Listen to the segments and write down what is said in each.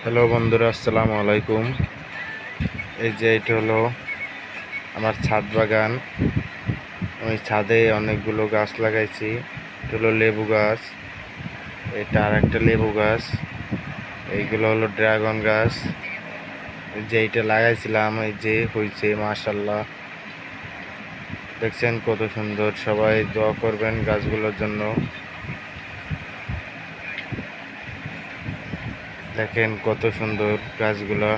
Hello বন্ধুরা, আসসালামু আলাইকুম। এই যে এটা হলো আমার ছাদ বাগান। আমি ছাদে অনেকগুলো গাছ লাগাইছি। এটা হলো লেবু গাছ, এটা আর একটা লেবু গাছ, এইগুলো হলো ড্রাগন গাছ। এই যে এইটা লাগাইছিলাম, এই যে হয়েছে মাশাল্লাহ। দেখছেন কত সুন্দর। সবাই দোয়া করবেন গাছগুলোর জন্য। দেখেন কত সুন্দর গাছগুলো।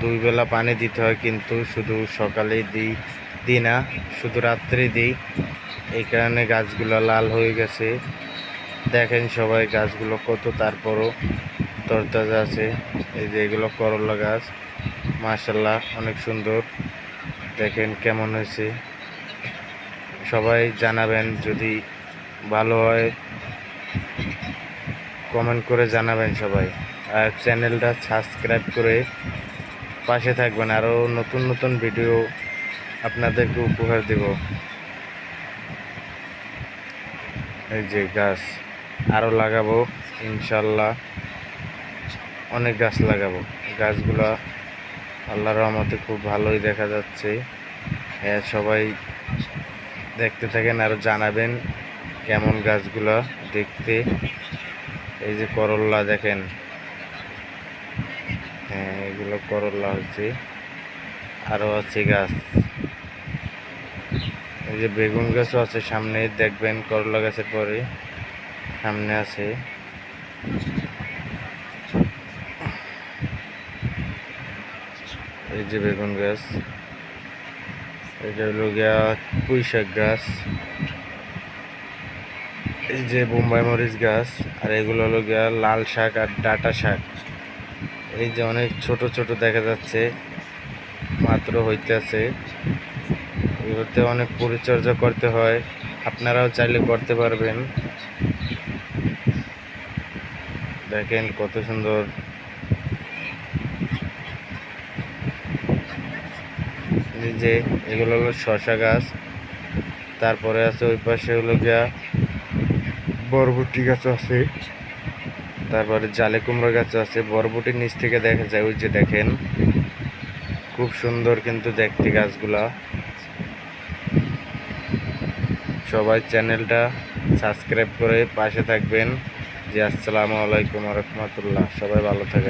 দুই বেলা পানি দিতে হয়, কিন্তু শুধু সকালেই দিই না, শুধু রাত্রে দিই। এই কারণে গাছগুলো লাল হয়ে গেছে। দেখেন সবাই গাছগুলো কত, তারপরও তরতাজা আছে। এই যে এগুলো করলা গাছ, মাশাল্লাহ অনেক সুন্দর। দেখেন কেমন হয়েছে। সবাই জানাবেন, যদি ভালো হয় কমেন্ট করে জানাবেন সবাই। আর চ্যানেলটা সাবস্ক্রাইব করে পাশে থাকবেন, আরও নতুন নতুন ভিডিও আপনাদেরকে উপহার দেব। এই যে গাছ আরও লাগাবো ইনশাল্লাহ, অনেক গাছ লাগাবো। গাছগুলো আল্লাহর রহমতে খুব ভালোই দেখা যাচ্ছে। হ্যাঁ, সবাই দেখতে থাকেন, আরও জানাবেন কেমন গাছগুলো দেখতে। এই যে করল্লা দেখেন, হ্যাঁ এগুলো করল্লা হচ্ছে। আরও আছে গাছ, এই যে বেগুন গাছও আছে সামনে, দেখবেন করলা গাছের পরে সামনে আছে। এই যে বেগুন গাছ, এটা হলো গিয়া পুঁই শাক গাছ, এই যে বোম্বাই মরিচ গাছ, আর এগুলো হলো গিয়া লাল শাক আর ডাঁটা শাক। এই যে অনেক ছোট ছোট দেখা যাচ্ছে, মাত্র হইতেছে। এগুলোতে অনেক পরিচর্যা করতে হয়, আপনারাও চাইলে করতে পারবেন। দেখেন কত সুন্দর। এই যে এগুলো হলো শসা গাছ, তারপরে আছে ওই পাশে হলো গিয়া বরবটি গাছ আছে, তারপরে জালে কুমড়া গাছ আছে। বরবটির নিচ থেকে দেখা যায়, ওই যে দেখেন খুব সুন্দর কিন্তু দেখতে গাছগুলা। সবাই চ্যানেলটা সাবস্ক্রাইব করে পাশে থাকবেন। জি আসসালামু আলাইকুম ওয়া রাহমাতুল্লাহ। সবাই ভালো থাকবেন।